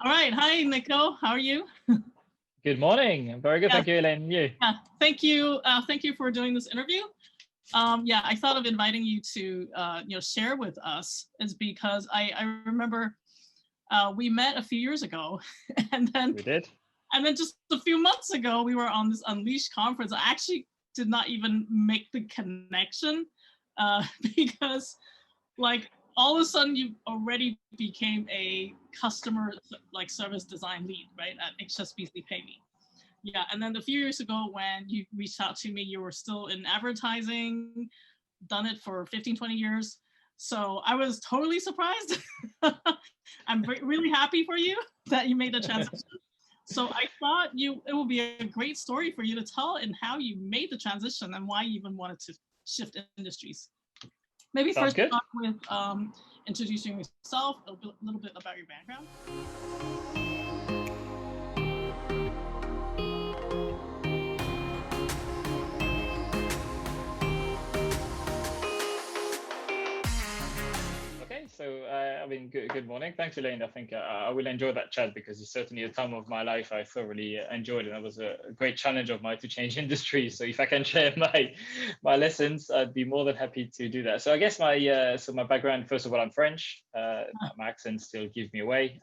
All right. Hi, Nico. How are you? Good morning. I'm very good. Yeah, Thank you, Elaine. And you? yeah. Thank you. Thank you for doing this interview. Yeah, I thought of inviting you to, share with us is because I remember we met a few years ago, and then We did. just a few months ago we were on this Unleashed conference. I actually did not even make the connection because like all of a sudden you already became a customer like service design lead, right, at HSBC PayMe. Yeah, and then a few years ago when you reached out to me, you were still in advertising, done it for 15, 20 years. So I was totally surprised. I'm really happy for you that you made the transition. So I thought it would be a great story for you to tell and how you made the transition and why you even wanted to shift industries. Maybe Sounds first good. start with introducing yourself, little bit about your background. Okay, so good morning. Thanks, Elaine. I think I will enjoy that chat because it's certainly a time of my life I thoroughly enjoyed it. That was a great challenge of mine to change industries. So if I can share my lessons, I'd be more than happy to do that. So I guess my background. First of all, I'm French. My accent still gives me away.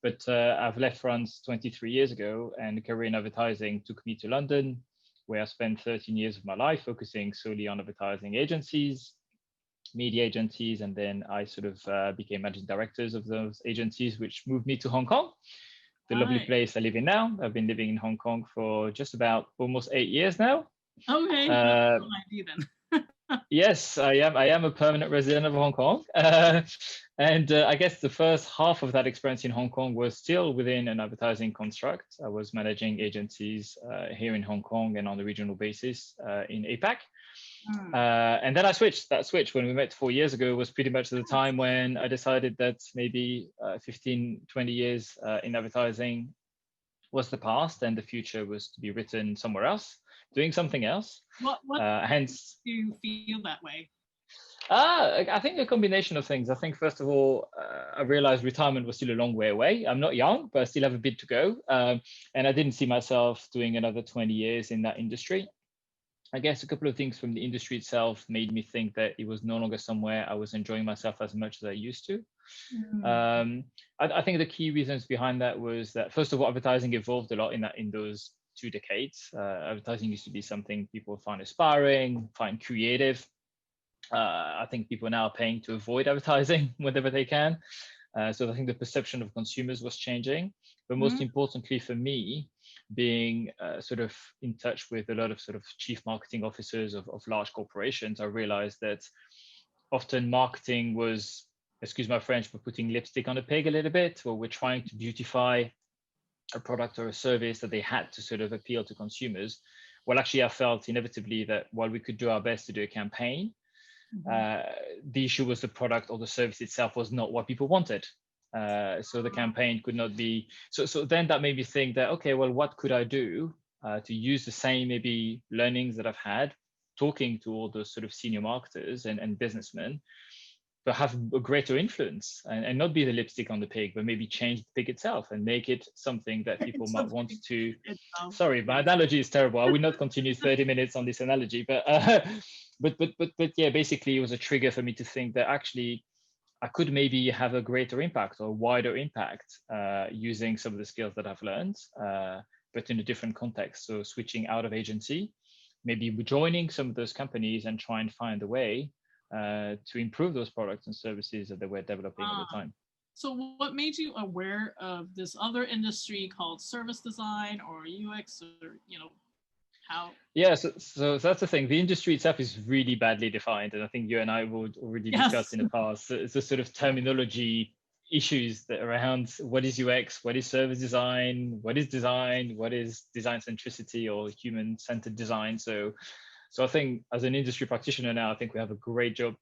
But I've left France 23 years ago, and a career in advertising took me to London, where I spent 13 years of my life focusing solely on advertising agencies, media agencies, and then I sort of became managing directors of those agencies, which moved me to Hong Kong, the lovely Hi. place I live in now. I've been living in Hong Kong for just about almost 8 years now. Okay, that's Uh, no idea then. yes, I am. I am a permanent resident of Hong Kong, and I guess the first half of that experience in Hong Kong was still within an advertising construct. I was managing agencies here in Hong Kong and on a regional basis in APAC. And then I switched. That switch when we met 4 years ago was pretty much the time when I decided that maybe 15, 20 years in advertising was the past and the future was to be written somewhere else, doing something else. What Hence, do you feel that way? I think a combination of things. I think, first of all, I realized retirement was still a long way away. I'm not young, but I still have a bit to go. And I didn't see myself doing another 20 years in that industry. I guess a couple of things from the industry itself made me think that it was no longer somewhere I was enjoying myself as much as I used to. I think the key reasons behind that was that, first of all, advertising evolved a lot in those 2 decades. Advertising used to be something people find aspiring, find creative. I think people are now paying to avoid advertising whenever they can. So I think the perception of consumers was changing. But most importantly for me, being sort of in touch with a lot of sort of chief marketing officers of large corporations, I realized that often marketing was, excuse my French, but putting lipstick on a pig a little bit, or we're trying to beautify a product or a service that they had to sort of appeal to consumers. Well, actually, I felt inevitably that while we could do our best to do a campaign, the issue was the product or the service itself was not what people wanted. So the campaign could not be. So then that made me think that, okay, well, what could I do to use the same maybe learnings that I've had talking to all those sort of senior marketers and businessmen, but have a greater influence and not be the lipstick on the pig, but maybe change the pig itself and make it something that people might want to. Sorry, my analogy is terrible. I will not continue 30 minutes on this analogy, but yeah, basically it was a trigger for me to think that actually I could maybe have a greater impact or wider impact using some of the skills that I've learned, but in a different context. So switching out of agency, maybe joining some of those companies and try and find a way to improve those products and services that they were developing at the time. So what made you aware of this other industry called service design or UX, or how? Yeah, so that's the thing. The industry itself is really badly defined, and I think you and I would already discussed in the past. It's a sort of terminology issues that around what is UX, what is service design, what is design centricity or human centered design. So I think as an industry practitioner now, I think we have a great job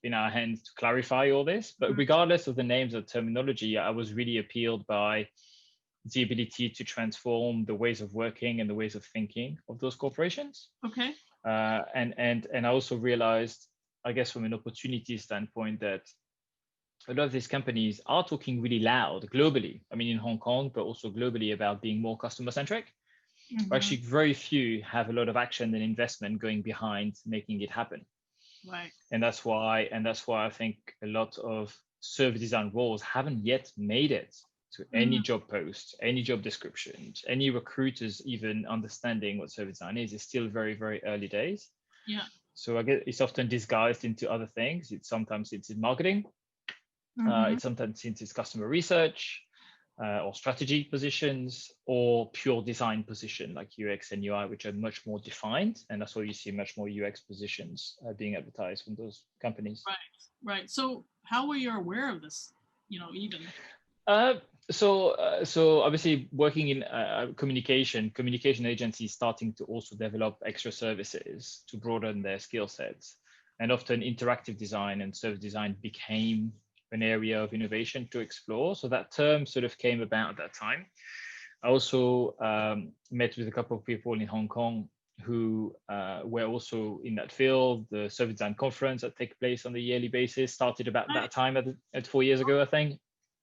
in our hands to clarify all this. But regardless of the names or terminology, I was really appealed by the ability to transform the ways of working and the ways of thinking of those corporations. Okay. And I also realized, I guess from an opportunity standpoint, that a lot of these companies are talking really loud globally. I mean, in Hong Kong, but also globally about being more customer centric. Mm-hmm. Actually, very few have a lot of action and investment going behind making it happen. Right. And that's why I think a lot of service design roles haven't yet made it to any job post, any job descriptions, any recruiters even understanding what service design is. It's still very, very early days. Yeah. So I guess it's often disguised into other things. Sometimes it's in marketing. It's sometimes it's customer research or strategy positions, or pure design position like UX and UI, which are much more defined. And that's why you see much more UX positions being advertised from those companies. Right. So how were you aware of this, even? So obviously working in communication agencies starting to also develop extra services to broaden their skill sets. And often interactive design and service design became an area of innovation to explore. So that term sort of came about at that time. I also met with a couple of people in Hong Kong who were also in that field. The service design conference that takes place on a yearly basis started about that time at 4 years ago, I think.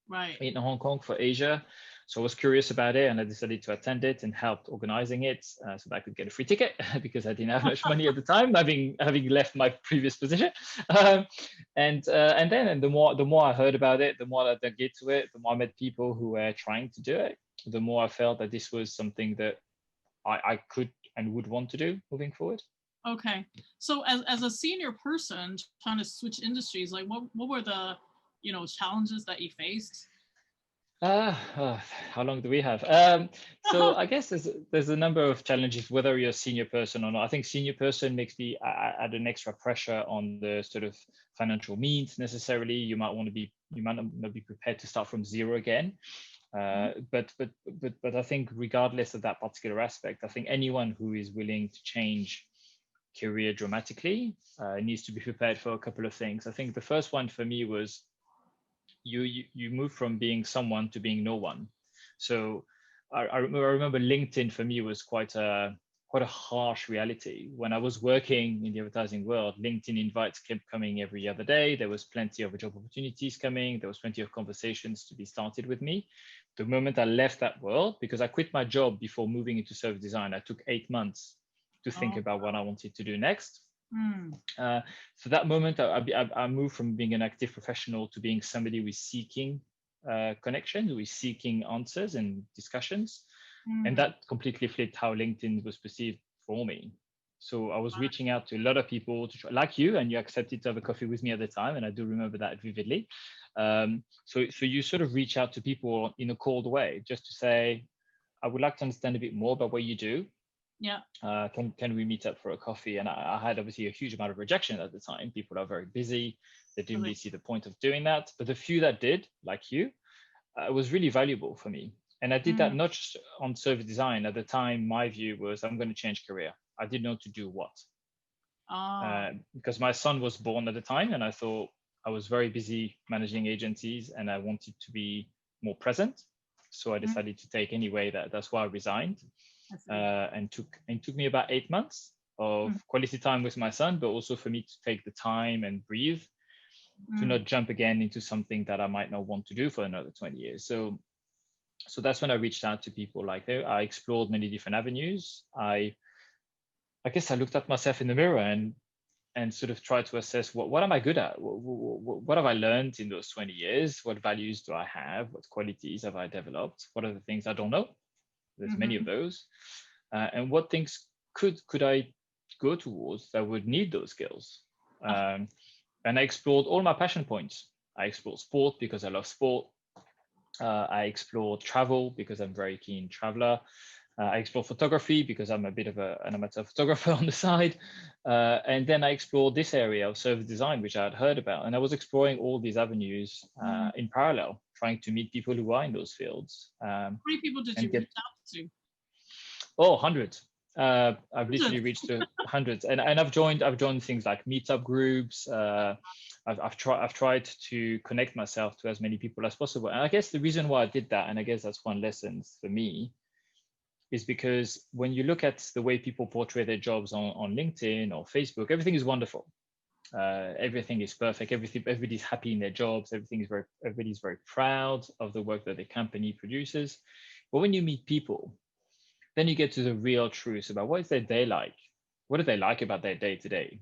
Right. In Hong Kong for Asia. So I was curious about it and I decided to attend it and helped organizing it so that I could get a free ticket because I didn't have much money at the time, having left my previous position. And then the more I heard about it, the more I dug into it, the more I met people who were trying to do it, the more I felt that this was something that I could and would want to do moving forward. Okay. So as a senior person trying to switch industries, like what were the challenges that you faced? How long do we have? So I guess there's a number of challenges, whether you're a senior person or not. I think senior person makes me add an extra pressure on the sort of financial means necessarily. You might not be prepared to start from zero again. But I think regardless of that particular aspect, I think anyone who is willing to change career dramatically needs to be prepared for a couple of things. I think the first one for me was you move from being someone to being no one. So I remember LinkedIn for me was quite a harsh reality. When I was working in the advertising world, LinkedIn invites kept coming every other day. There was plenty of job opportunities coming. There was plenty of conversations to be started with me. The moment I left that world, because I quit my job before moving into service design, I took 8 months to think about what I wanted to do next. So that moment, I moved from being an active professional to being somebody who is seeking connections, who is seeking answers and discussions. And that completely flipped how LinkedIn was perceived for me. So I was reaching out to a lot of people to try, like you, and you accepted to have a coffee with me at the time. And I do remember that vividly. So you sort of reach out to people in a cold way, just to say, I would like to understand a bit more about what you do. Yeah. Can we meet up for a coffee? And I had obviously a huge amount of rejection at the time. People are very busy. They didn't really see the point of doing that. But the few that did, like you, it was really valuable for me. And I did that not just on service design. At the time, my view was I'm going to change career. I didn't know to do what. Because my son was born at the time, and I thought I was very busy managing agencies, and I wanted to be more present. So I decided to take anyway. That's why I resigned. And took me about 8 months of quality time with my son, but also for me to take the time and breathe, to not jump again into something that I might not want to do for another 20 years. So that's when I reached out to people. Like I explored many different avenues. I guess I looked at myself in the mirror and sort of tried to assess what am I good at? What have I learned in those 20 years? What values do I have? What qualities have I developed? What are the things I don't know? There's many of those. And what things could I go towards that would need those skills? And I explored all my passion points. I explored sport because I love sport. I explored travel because I'm a very keen traveler. I explored photography because I'm a bit of an amateur photographer on the side. And then I explored this area of service design, which I had heard about. And I was exploring all these avenues in parallel, trying to meet people who are in those fields. How many people did you reach out to? Oh, hundreds. I've literally reached hundreds, and I've joined things like meetup groups. I've tried to connect myself to as many people as possible. And I guess the reason why I did that, and I guess that's one lesson for me, is because when you look at the way people portray their jobs on LinkedIn or Facebook, everything is wonderful. Everything is perfect. Everybody's happy in their jobs. Everybody's very proud of the work that the company produces. But when you meet people, then you get to the real truth about what is their day like. What do they like about their day to day?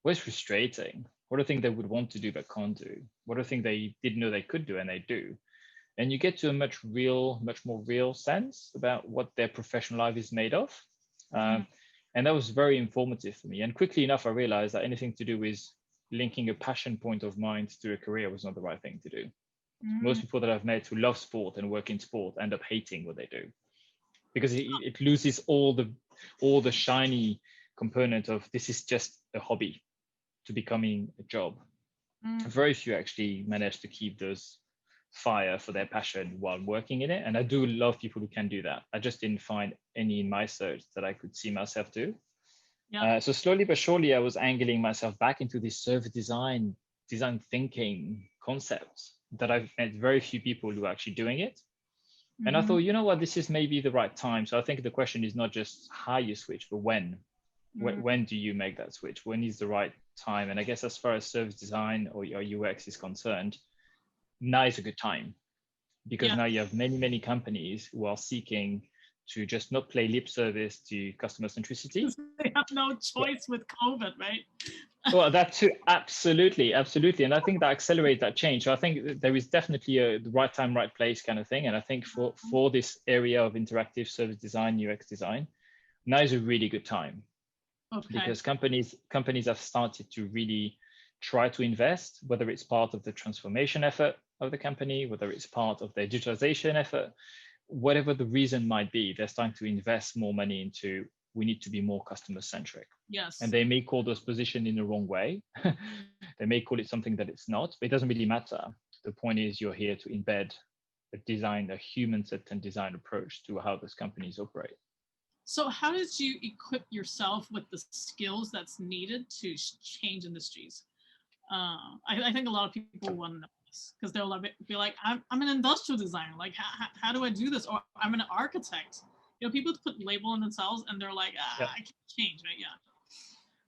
What's frustrating? What are things they would want to do but can't do? What are things they didn't know they could do and they do? And you get to a much more real sense about what their professional life is made of. Mm-hmm. And that was very informative for me. And quickly enough, I realized that anything to do with linking a passion point of mine to a career was not the right thing to do. Mm-hmm. Most people that I've met who love sport and work in sport end up hating what they do because it loses all the shiny component of this is just a hobby to becoming a job. Mm-hmm. Very few actually manage to keep those fire for their passion while working in it. And I do love people who can do that. I just didn't find any in my search that I could see myself do. Yeah. So slowly but surely, I was angling myself back into this service design thinking concept that I've met very few people who are actually doing it. And I Mm-hmm. thought, you know what, this is maybe the right time. So I think the question is not just how you switch, but when. Mm-hmm. When do you make that switch? When is the right time? And I guess as far as service design or your UX is concerned, now is a good time because Yeah. now you have many companies who are seeking to just not play lip service to customer centricity. They have no But, choice with COVID, right? well, that too, absolutely. And I think that accelerates that change. So I think there is definitely the right time, right place kind of thing. And I think for this area of interactive service design, UX design, now is a really good time Okay. because companies have started to really try to invest, whether it's part of the transformation effort of the company, whether it's part of their digitalization effort, whatever the reason might be, they're starting to invest more money into we need to be more customer centric. And Yes. they may call those positions in the wrong way. They may call it something that it's not, but it doesn't really matter. The point is you're here to embed a human-centered design approach to how those companies operate. So how did you equip yourself with the skills that's needed to change industries? I think a lot of people want to know this because they'll be like, I'm an industrial designer. Like, how do I do this? Or I'm an architect. You know, people put label on themselves and they're like, Yeah. I can't change, right? Yeah.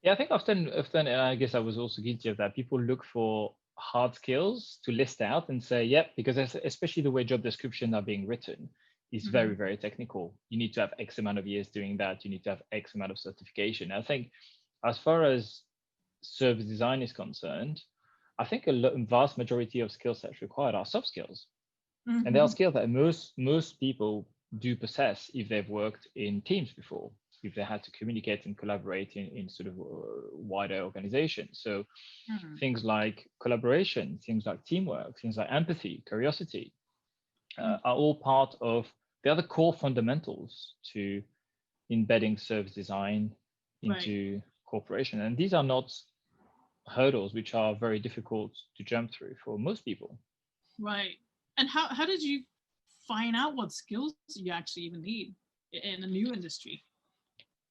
Yeah, I think often, and I guess I was also guilty of that. People look for hard skills to list out and say, yep, because especially the way job descriptions are being written is Mm-hmm. very technical. You need to have X amount of years doing that. You need to have X amount of certification. I think as far as service design is concerned, I think a vast majority of skill sets required are soft skills. Mm-hmm. And they are skills that most people do possess if they've worked in teams before, if they had to communicate and collaborate in sort of wider organizations. So Mm-hmm. things like collaboration, things like teamwork, things like empathy, curiosity are all part of the other core fundamentals to embedding service design into corporation. And these are not hurdles which are very difficult to jump through for most people. Right. And how did you find out what skills you actually even need in a new industry?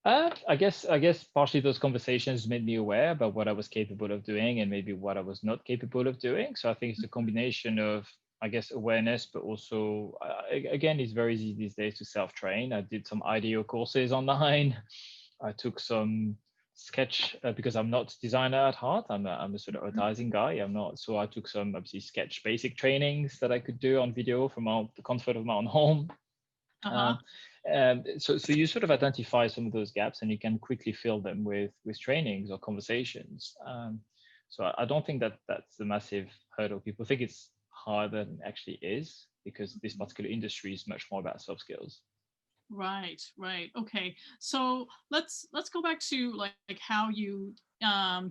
I guess partially those conversations made me aware about what I was capable of doing and maybe what I was not capable of doing. So I think it's a combination of, I guess, awareness, but also, again, it's very easy these days to self-train. I did some IDEO courses online. I took some sketch because I'm not a designer at heart. I'm a sort of advertising guy. I'm not. So I took some obviously sketch basic trainings that I could do on video from the comfort of my own home. Uh-huh. So you sort of identify some of those gaps and you can quickly fill them with trainings or conversations. So I don't think that that's a massive hurdle. People think it's harder than it actually is because this particular industry is much more about soft skills. Right. Okay. So let's go back to like how you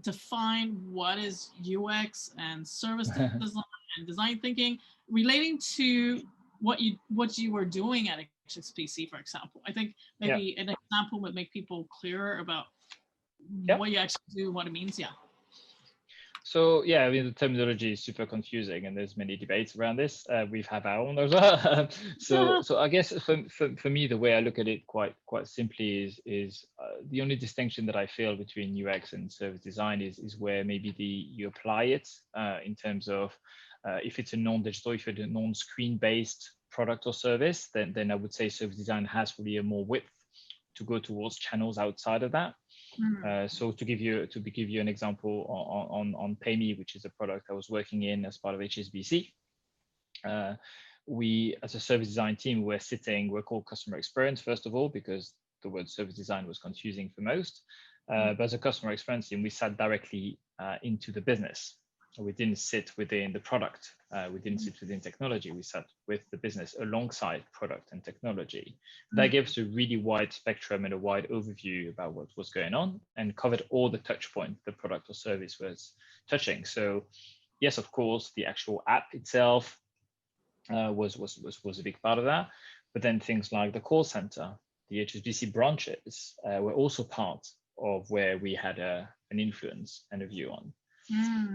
define what is UX and service design and design thinking relating to what you were doing at HSBC, for example. I think maybe an example would make people clearer about what you actually do, what it means. Yeah. So yeah, I mean the terminology is super confusing, and there's many debates around this. We've had our own as well. So I guess for me, the way I look at it quite simply is the only distinction that I feel between UX and service design is where maybe you apply it in terms of if it's a non-digital, if it's a non-screen based product or service, then I would say service design has really a more width to go towards channels outside of that. So to give you an example on PayMe, which is a product I was working in as part of HSBC, we as a service design team we're called customer experience first of all, because the word service design was confusing for most. But as a customer experience team, we sat directly into the business. We didn't sit within the product. We didn't sit within technology. We sat with the business alongside product and technology. That gives a really wide spectrum and a wide overview about what was going on, and covered all the touch points the product or service was touching. So yes, of course, the actual app itself was a big part of that. But then things like the call center, the HSBC branches were also part of where we had an influence and a view on.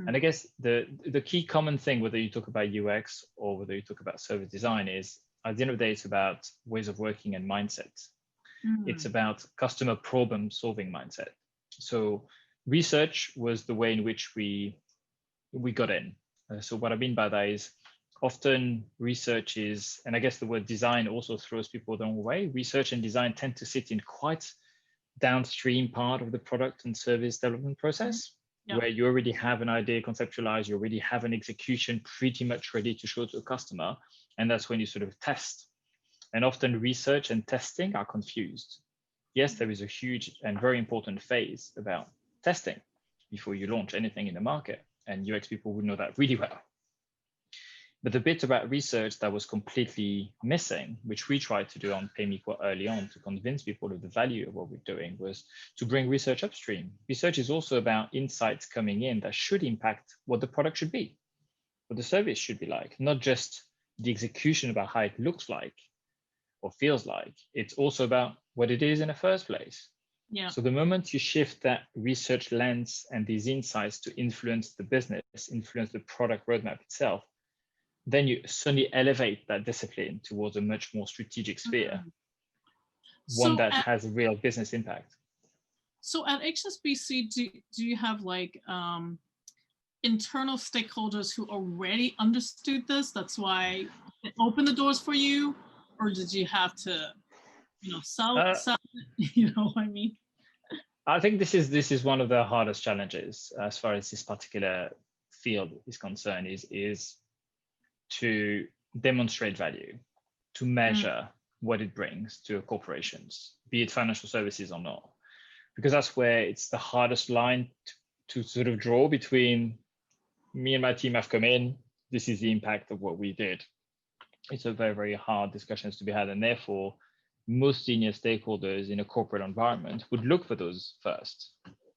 And I guess the key common thing, whether you talk about UX or whether you talk about service design, is at the end of the day, it's about ways of working and mindset. It's about customer problem solving mindset. So research was the way in which we got in. So what I mean by that is often research is, and I guess the word design also throws people the wrong way. Research and design tend to sit in quite downstream part of the product and service development process. Yep. Where you already have an idea conceptualized, you already have an execution pretty much ready to show to a customer. And that's when you sort of test. And often research and testing are confused. Yes, there is a huge and very important phase about testing before you launch anything in the market. And UX people would know that really well. But the bit about research that was completely missing, which we tried to do on PayMe quite early on to convince people of the value of what we're doing, was to bring research upstream. Research is also about insights coming in that should impact what the product should be, what the service should be like, not just the execution about how it looks like or feels like. It's also about what it is in the first place. Yeah. So the moment you shift that research lens and these insights to influence the business, influence the product roadmap itself, then you suddenly elevate that discipline towards a much more strategic sphere, one that has a real business impact. So at HSBC, do you have like internal stakeholders who already understood this? That's why it opened the doors for you, or did you have to, sell it? You know what I mean? I think this is one of the hardest challenges as far as this particular field is concerned. Is to demonstrate value, to measure what it brings to corporations, be it financial services or not, because that's where it's the hardest line to sort of draw between me and my team have come in, this is the impact of what we did. It's a very, very hard discussions to be had, and therefore most senior stakeholders in a corporate environment would look for those first.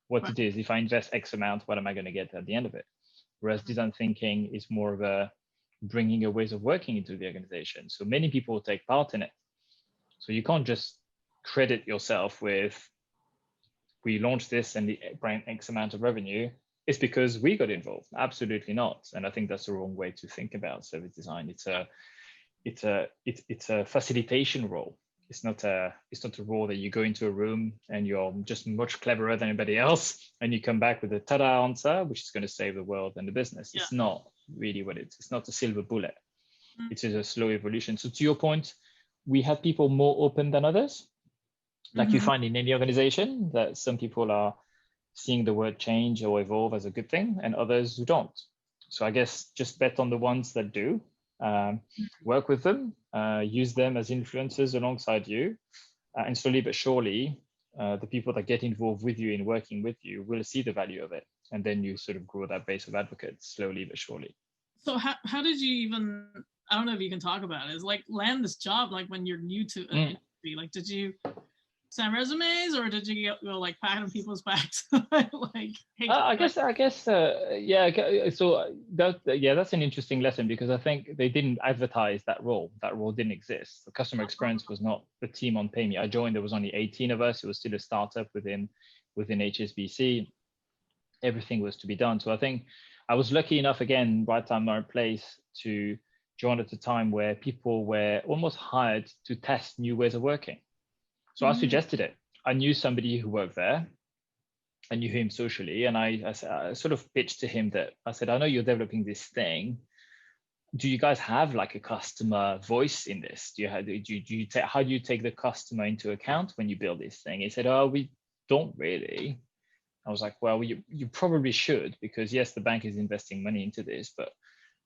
What it is, if I invest X amount, what am I going to get at the end of it? Whereas design thinking is more of a bringing a ways of working into the organization. So many people take part in it. So you can't just credit yourself with, we launched this and the bring X amount of revenue. It's because we got involved. Absolutely not. And I think that's the wrong way to think about service design. It's a facilitation role. It's not a role that you go into a room and you're just much cleverer than anybody else and you come back with a ta-da answer, which is going to save the world and the business. Yeah. It's not really what it's not a silver bullet. It is a slow evolution. So to your point, we have people more open than others, like you find in any organization, that some people are seeing the word change or evolve as a good thing and others who don't. So I guess just bet on the ones that do, work with them, use them as influencers alongside you, and slowly but surely, the people that get involved with you in working with you will see the value of it. And then you sort of grow that base of advocates slowly but surely. So how did you even, I don't know if you can talk about it, is like land this job, like when you're new to an industry, like did you send resumes or did you go like pat on people's backs? Like, hey, I guess, yeah. So that's an interesting lesson, because I think they didn't advertise that role. That role didn't exist. The customer experience was not the team on PayMe. I joined, there was only 18 of us. It was still a startup within HSBC. Everything was to be done. So I think I was lucky enough, again, right time, right place, to join at a time where people were almost hired to test new ways of working. So I suggested it. I knew somebody who worked there. I knew him socially, and I sort of pitched to him that I said, I know you're developing this thing. Do you guys have like a customer voice in this? How do you take the customer into account when you build this thing? He said, oh, we don't really. I was like, well, you probably should, because yes, the bank is investing money into this, but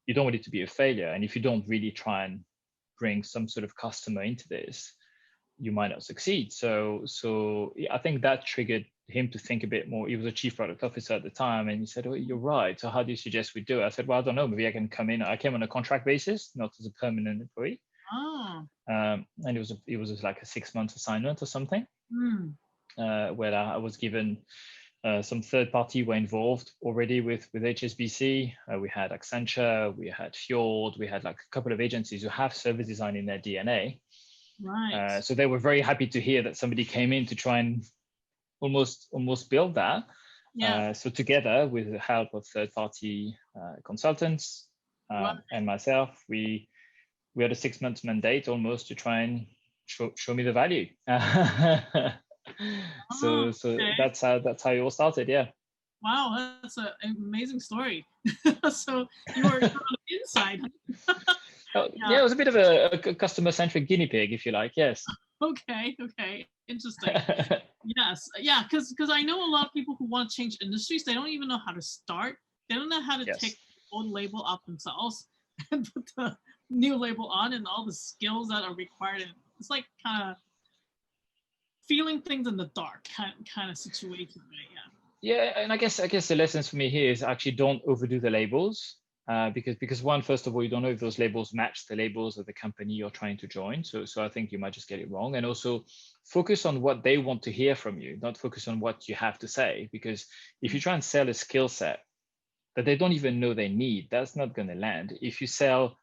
you don't want it to be a failure. And if you don't really try and bring some sort of customer into this, you might not succeed. So yeah, I think that triggered him to think a bit more. He was a chief product officer at the time, and he said, "Oh, you're right. So how do you suggest we do it?" I said, "Well, I don't know. Maybe I can come in." I came on a contract basis, not as a permanent employee. Oh. And it was like a 6 month assignment or something, where I was given some third party were involved already with HSBC. We had Accenture, we had Fjord, we had like a couple of agencies who have service design in their DNA. Right. So they were very happy to hear that somebody came in to try and almost build that. Yeah. So together, with the help of third-party consultants and myself, we had a 6 month mandate almost to try and show me the value. So Okay. that's how it all started. Yeah. Wow, that's an amazing story. So you were on the inside. Yeah, it was a bit of a customer-centric guinea pig, if you like. Yes. Okay. Interesting. Yes. Yeah, because I know a lot of people who want to change industries, they don't even know how to start. They don't know how to Yes. take the old label off themselves and put the new label on, and all the skills that are required. And it's like kind of feeling things in the dark kind of situation, right? Yeah, and I guess the lessons for me here is actually don't overdo the labels, because one, first of all, you don't know if those labels match the labels of the company you're trying to join. So I think you might just get it wrong. And also focus on what they want to hear from you, not focus on what you have to say. Because if you try and sell a skill set that they don't even know they need, that's not going to land. If you sell,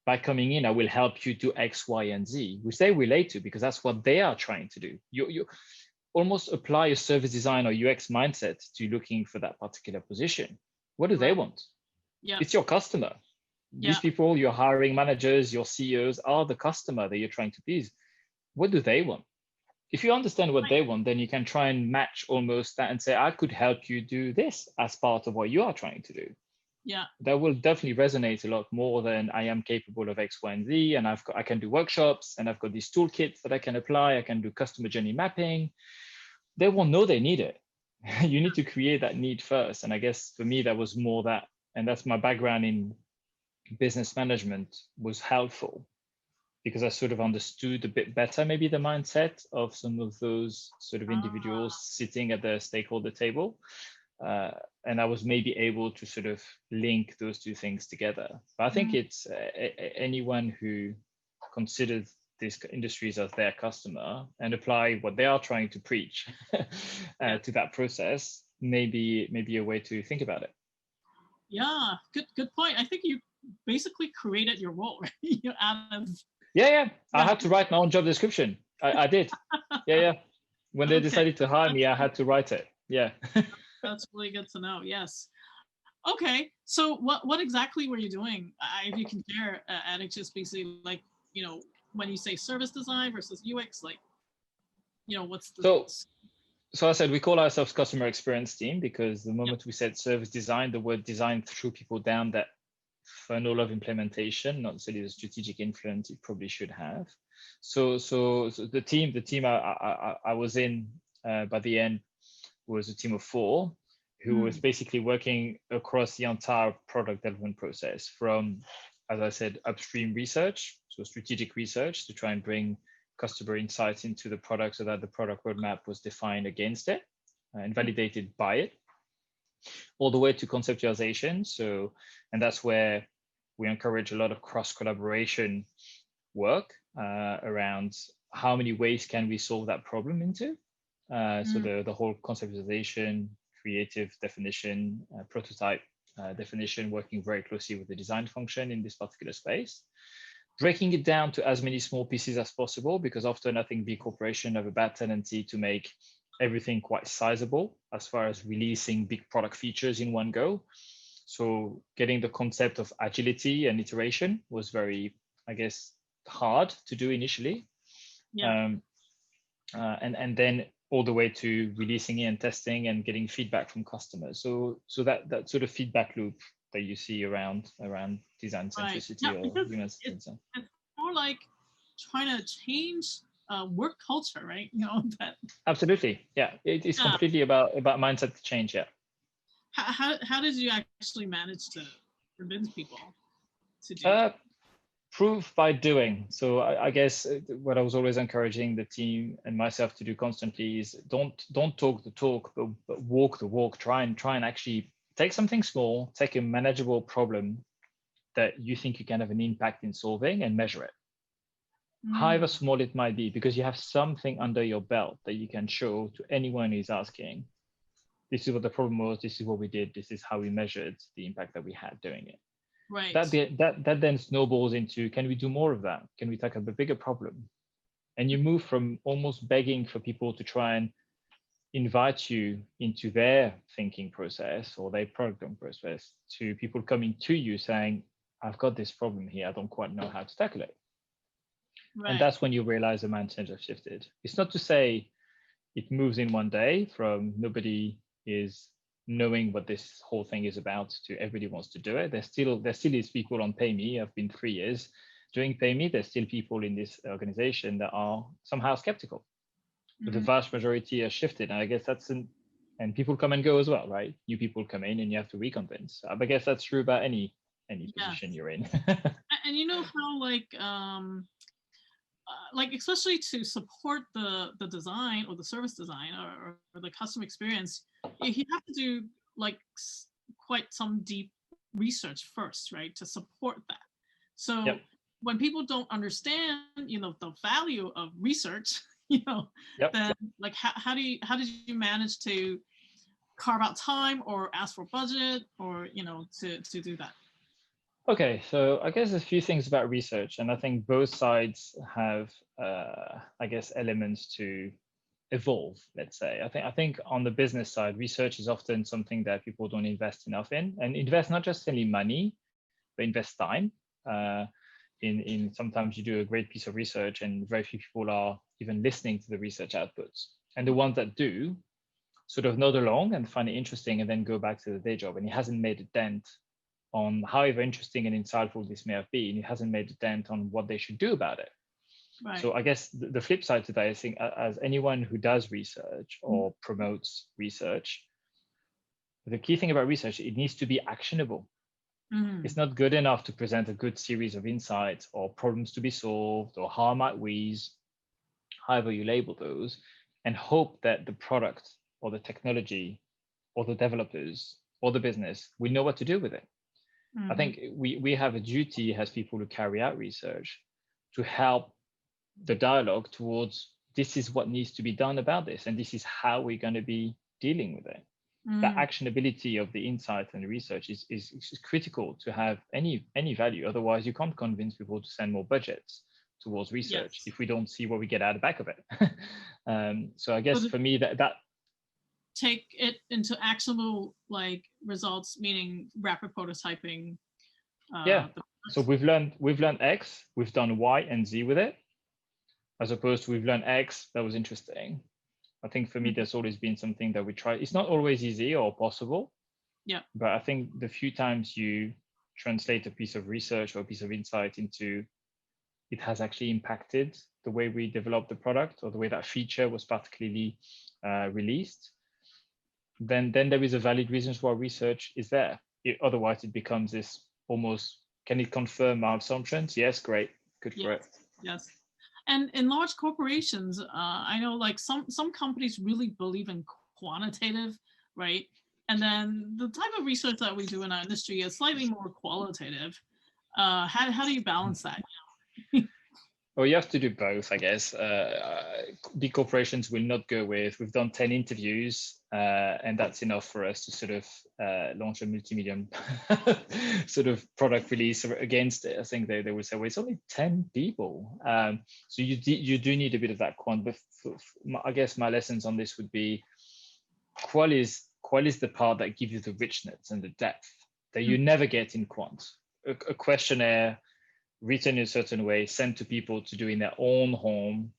by coming in, I will help you do X, Y, and Z, which they relate to, because that's what they are trying to do. You almost apply a service design or UX mindset to looking for that particular position. What do they want? Yeah. It's your customer. These people, your hiring managers, your CEOs are the customer that you're trying to please. What do they want? If you understand what they want, then you can try and match almost that and say, I could help you do this as part of what you are trying to do. Yeah. That will definitely resonate a lot more than I am capable of X, Y, and Z, and I can do workshops, and I've got these toolkits that I can apply. I can do customer journey mapping. They won't know they need it. You need to create that need first. And I guess for me, that was more that, and that's my background in business management, was helpful, because I sort of understood a bit better maybe the mindset of some of those sort of individuals sitting at the stakeholder table. And I was maybe able to sort of link those two things together. But I think it's anyone who considers these industries as their customer and apply what they are trying to preach to that process, maybe a way to think about it. Yeah, good point. I think you basically created your role, right? You added. Yeah. I had to write my own job description. I did. Yeah. When they decided to hire me, I had to write it. Yeah. That's really good to know. Yes. Okay. So what exactly were you doing? If you can share at HSBC, like, when you say service design versus UX, like, what's the... So I said we call ourselves customer experience team, because the moment we said service design, the word design threw people down that funnel of implementation, not necessarily the strategic influence it probably should have. So the team I was in by the end was a team of 4 who was basically working across the entire product development process, from, as I said, upstream research, so strategic research to try and bring customer insights into the product so that the product roadmap was defined against it and validated by it, all the way to conceptualization. So, and that's where we encourage a lot of cross collaboration work around how many ways can we solve that problem into. So the whole conceptualization, creative definition, prototype definition, working very closely with the design function in this particular space, breaking it down to as many small pieces as possible, because often I think big corporations have a bad tendency to make everything quite sizable as far as releasing big product features in one go. So getting the concept of agility and iteration was very, I guess, hard to do initially. And then all the way to releasing it and testing and getting feedback from customers. So that sort of feedback loop that you see around design centricity or human centricity. It's more like trying to change work culture, right? That. Absolutely. Yeah. It's completely about mindset change. Yeah. How did you actually manage to convince people to do Uh, Proof by doing. So I guess what I was always encouraging the team and myself to do constantly is don't talk the talk, but walk the walk. Try and actually take something small, take a manageable problem that you think you can have an impact in solving and measure it. However small it might be, because you have something under your belt that you can show to anyone who's asking, this is what the problem was, this is what we did, this is how we measured the impact that we had doing it. Right. That then snowballs into, can we do more of that? Can we tackle a bigger problem? And you move from almost begging for people to try and invite you into their thinking process or their program process to people coming to you saying, I've got this problem here, I don't quite know how to tackle it. Right. And that's when you realize the mindset has shifted. It's not to say it moves in one day from nobody is knowing what this whole thing is about to everybody wants to do it. There still is people on PayMe. I've been 3 years doing PayMe. There's still people in this organization that are somehow skeptical. But the vast majority has shifted. And I guess and people come and go as well, right? New people come in and you have to reconvince. I guess that's true about any position you're in. And you know how like especially to support the design or the service design or the customer experience, you have to do like quite some deep research first, right, to support that. So Yep. when people don't understand, the value of research, Yep. then like how did you manage to carve out time or ask for budget or to do that? Okay, so I guess a few things about research, and I think both sides have, I guess, elements to evolve. Let's say, I think on the business side, research is often something that people don't invest enough in, and invest not just only money, but invest time. In sometimes you do a great piece of research, and very few people are even listening to the research outputs, and the ones that do sort of nod along and find it interesting, and then go back to the day job, and it hasn't made a dent on however interesting and insightful this may have been, it hasn't made a dent on what they should do about it. Right. So I guess the flip side to that, I think, as anyone who does research or promotes research, the key thing about research, it needs to be actionable. It's not good enough to present a good series of insights or problems to be solved or how might we's, however you label those, and hope that the product or the technology or the developers or the business will know what to do with it. I think we have a duty as people who carry out research to help the dialogue towards this is what needs to be done about this, and this is how we're going to be dealing with it. The actionability of the insight and the research is critical to have any value. Otherwise, you can't convince people to send more budgets towards research if we don't see what we get out the back of it. So I guess for me that take it into actionable like results, meaning rapid prototyping. So we've learned X, we've done Y and Z with it, as opposed to we've learned X, that was interesting. I think for me, there's always been something that we try. It's not always easy or possible. Yeah. But I think the few times you translate a piece of research or a piece of insight into it has actually impacted the way we develop the product or the way that feature was particularly released, then there is a valid reason why research is there. Otherwise, it becomes this almost, can it confirm our assumptions? Yes, great, good for it. Yes. And in large corporations, I know like some companies really believe in quantitative, right? And then the type of research that we do in our industry is slightly more qualitative. How do you balance that? Well, you have to do both, I guess. Big corporations will not go with, we've done 10 interviews, and that's enough for us to sort of launch a multi-million sort of product release against it. I think they would say, well, it's only 10 people. So you do need a bit of that quant. But I guess my lessons on this would be, qual is the part that gives you the richness and the depth that you never get in quant. A questionnaire written in a certain way, sent to people to do in their own home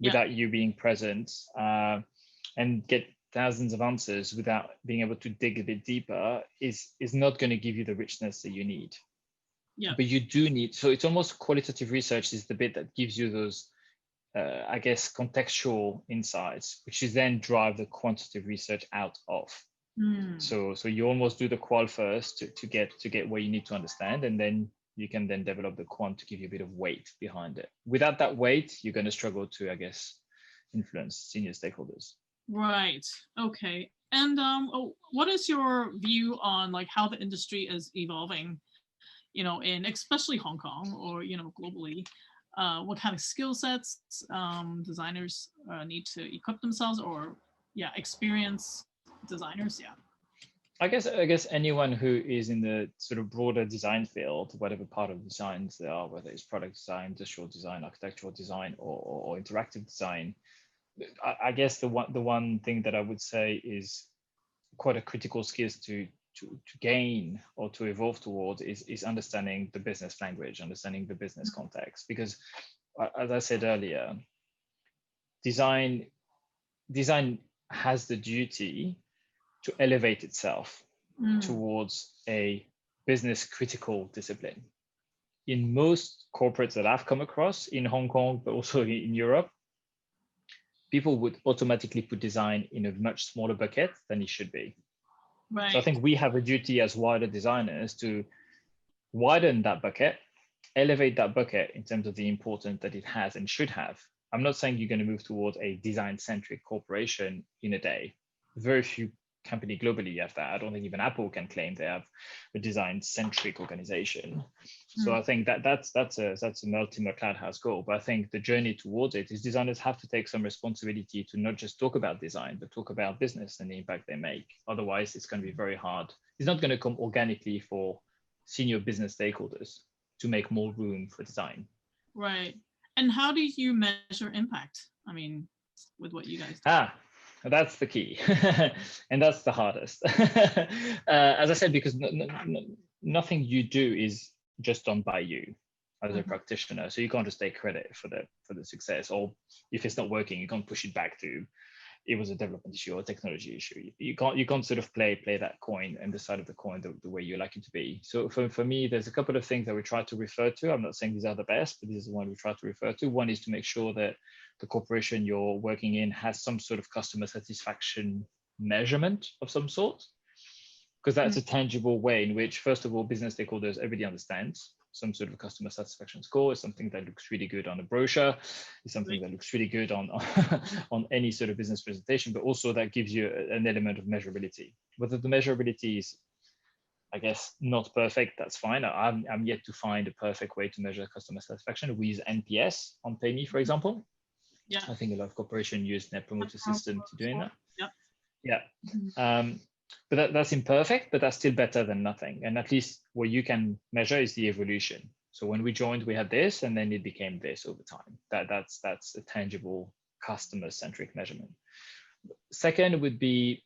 without you being present, and get thousands of answers without being able to dig a bit deeper is not going to give you the richness that you need. But you do need, so it's almost qualitative research is the bit that gives you those I guess, contextual insights, which is then drive the quantitative research out of. So you almost do the qual first to get where you need to understand, and then you can then develop the quant to give you a bit of weight behind it. Without that weight, you're going to struggle to, I guess, influence senior stakeholders. Right. Okay. And what is your view on like how the industry is evolving, in especially Hong Kong or, globally? What kind of skill sets designers need to equip themselves, or experience designers? Yeah. I guess anyone who is in the sort of broader design field, whatever part of designs they are, whether it's product design, industrial design, architectural design, or interactive design, I guess the one thing that I would say is quite a critical skills to gain or to evolve towards is understanding the business language, understanding the business context. Because as I said earlier, design has the duty to elevate itself towards a business critical discipline. In most corporates that I've come across in Hong Kong, but also in Europe, people would automatically put design in a much smaller bucket than it should be. Right. So I think we have a duty as wider designers to widen that bucket, elevate that bucket in terms of the importance that it has and should have. I'm not saying you're going to move towards a design-centric corporation in a day. Very few companies globally have that. I don't think even Apple can claim they have a design-centric organization. So I think that's an ultimate cloud house goal. But I think the journey towards it is designers have to take some responsibility to not just talk about design, but talk about business and the impact they make. Otherwise, it's going to be very hard. It's not going to come organically for senior business stakeholders to make more room for design. Right. And how do you measure impact? I mean, with what you guys do? That's the key. And that's the hardest. As I said, because nothing you do is just done by you as a practitioner. So you can't just take credit for the success, or if it's not working, you can't push it back to it was a development issue or a technology issue. You can't sort of play that coin and the side of the coin the way you like it to be. So for me, there's a couple of things that we try to refer to. I'm not saying these are the best, but this is the one we try to refer to. One is to make sure that the corporation you're working in has some sort of customer satisfaction measurement of some sort, because that's a tangible way in which, first of all, business stakeholders, everybody understands some sort of customer satisfaction score is something that looks really good on a brochure, is something that looks really good on any sort of business presentation, but also that gives you an element of measurability. Whether the measurability is, I guess, not perfect, that's fine. I'm yet to find a perfect way to measure customer satisfaction. We use NPS on PayMe, for example. Yeah. I think a lot of corporations use Net Promoter System to doing that. Yeah. Yeah. But that's imperfect, but that's still better than nothing. And at least what you can measure is the evolution. So when we joined, we had this, and then it became this over time. That's a tangible customer-centric measurement. Second would be,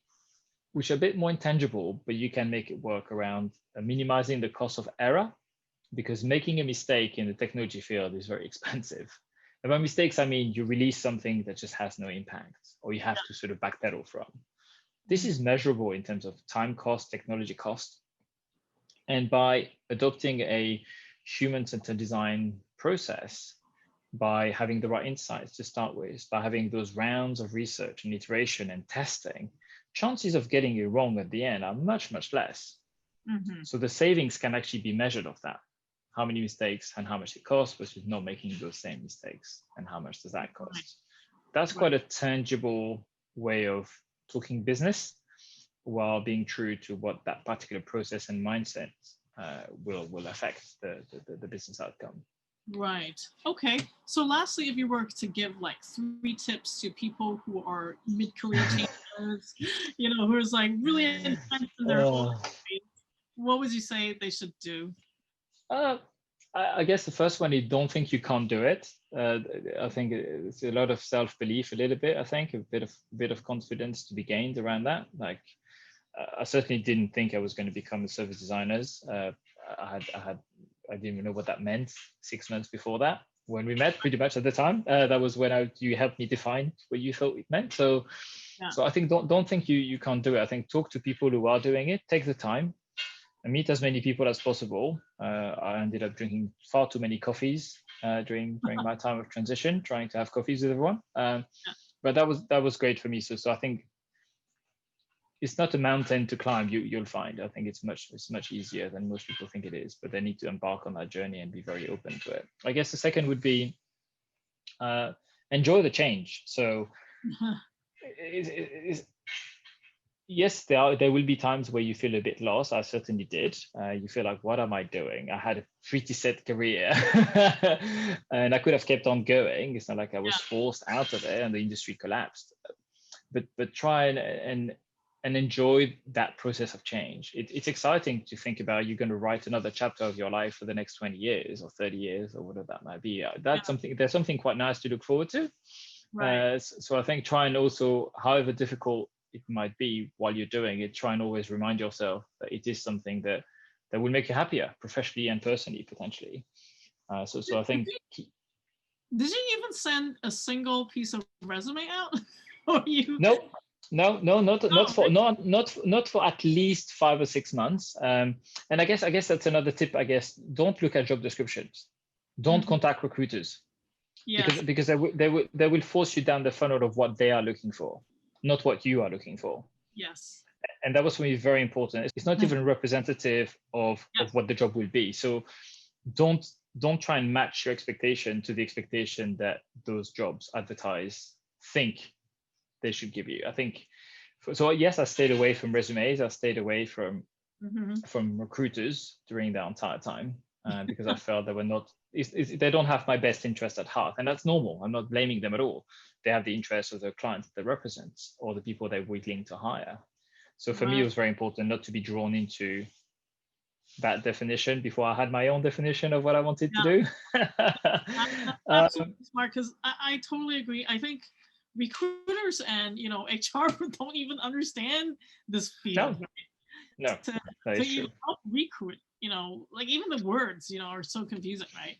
which are a bit more intangible, but you can make it work around minimizing the cost of error, because making a mistake in the technology field is very expensive. And by mistakes, I mean you release something that just has no impact, or you have to sort of backpedal from. This is measurable in terms of time cost, technology cost. And by adopting a human-centered design process, by having the right insights to start with, by having those rounds of research and iteration and testing, chances of getting it wrong at the end are much, much less. So the savings can actually be measured of that. How many mistakes and how much it costs versus not making those same mistakes, and how much does that cost? That's quite a tangible way of talking business while being true to what that particular process and mindset will affect the business outcome. Right. Okay. So lastly, if you were to give like 3 tips to people who are mid-career changers, who's like really entrenched in their whole life, what would you say they should do? I guess the first one, you don't think you can't do it. I think it's a lot of self-belief, a little bit. I think a bit of confidence to be gained around that. Like, I certainly didn't think I was going to become a service designer. I didn't even know what that meant 6 months before that when we met, pretty much at the time. That was when you helped me define what you thought it meant. So I think don't think you can't do it. I think talk to people who are doing it. Take the time. meet as many people as possible. I ended up drinking far too many coffees during my time of transition, trying to have coffees with everyone. But that was great for me. So I think it's not a mountain to climb. You'll find. I think it's much easier than most people think it is. But they need to embark on that journey and be very open to it. I guess the second would be enjoy the change. So yes, there will be times where you feel a bit lost. I certainly did. You feel like, what am I doing? I had a pretty set career and I could have kept on going. It's not like I was forced out of it and the industry collapsed. But try and enjoy that process of change. It's exciting to think about you're going to write another chapter of your life for the next 20 years or 30 years or whatever that might be. There's something quite nice to look forward to. Right. So I think try and also, however difficult it might be while you're doing it, try and always remind yourself that it is something that will make you happier professionally and personally, potentially. So I think. Did you even send a single piece of resume out? Or you? No, not for at least 5 or 6 months. And I guess that's another tip. I guess don't look at job descriptions. Don't contact recruiters. Yes. Because they will force you down the funnel of what they are looking for, not what you are looking for. Yes. And that was for me very important. It's not even representative of what the job will be. So don't try and match your expectation to the expectation that those jobs advertise think they should give you. I think so. Yes, I stayed away from resumes. I stayed away from recruiters during the entire time because I felt they were not. They don't have my best interest at heart, and that's normal. I'm not blaming them at all. They have the interests of the clients they represent or the people they're willing to hire. So for me, it was very important not to be drawn into that definition before I had my own definition of what I wanted to do. Absolutely smart, because I totally agree. I think recruiters and HR don't even understand this field. No, so you help recruit. Like even the words are so confusing, right?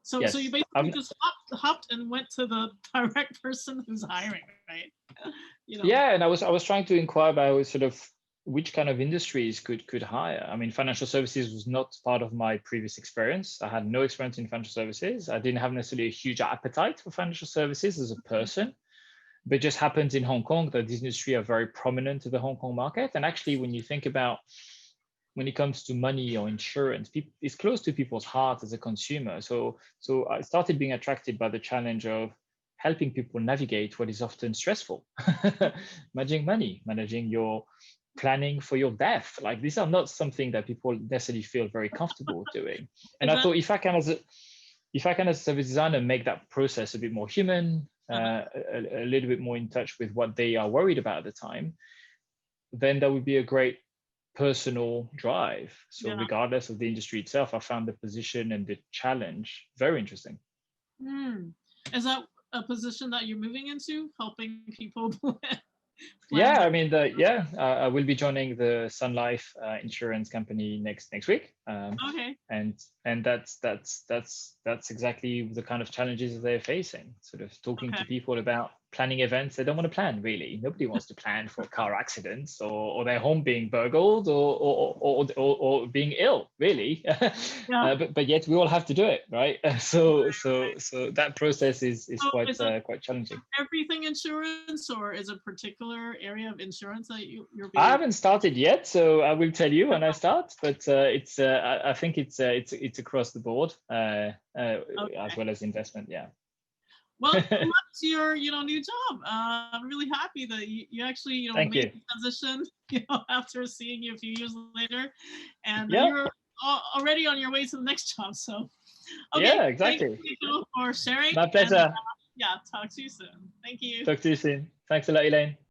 So you basically just hopped and went to the direct person who's hiring, right? Yeah, and I was trying to inquire about sort of which kind of industries could hire. I mean, financial services was not part of my previous experience. I had no experience in financial services. I didn't have necessarily a huge appetite for financial services as a person. But it just happens in Hong Kong that this industry are very prominent to the Hong Kong market. And actually, when you think about when it comes to money or insurance, it's close to people's heart as a consumer. So I started being attracted by the challenge of helping people navigate what is often stressful. Managing money, managing your planning for your death. Like these are not something that people necessarily feel very comfortable doing. And I thought if I can as a service designer make that process a bit more human, a little bit more in touch with what they are worried about at the time, then that would be a great personal drive. So regardless of the industry itself, I found the position and the challenge very interesting. Is that a position that you're moving into, helping people Yeah, I mean, I will be joining the Sun Life insurance company next week. Okay. And that's exactly the kind of challenges that they're facing. Sort of talking to people about planning events they don't want to plan. Really, nobody wants to plan for car accidents or their home being burgled or being ill. Really, but yet we all have to do it, right? So that process is quite challenging. Everything insurance, or is a particular area of insurance that you're? I haven't started yet, so I will tell you when I start. But it's I think it's across the board as well as investment. Yeah. Well, what's your new job? I'm really happy that you actually made the transition after seeing you a few years later, and you're already on your way to the next job. So yeah, exactly. Thank you for sharing. My pleasure. Talk to you soon. Thank you. Talk to you soon. Thanks a lot, Elaine.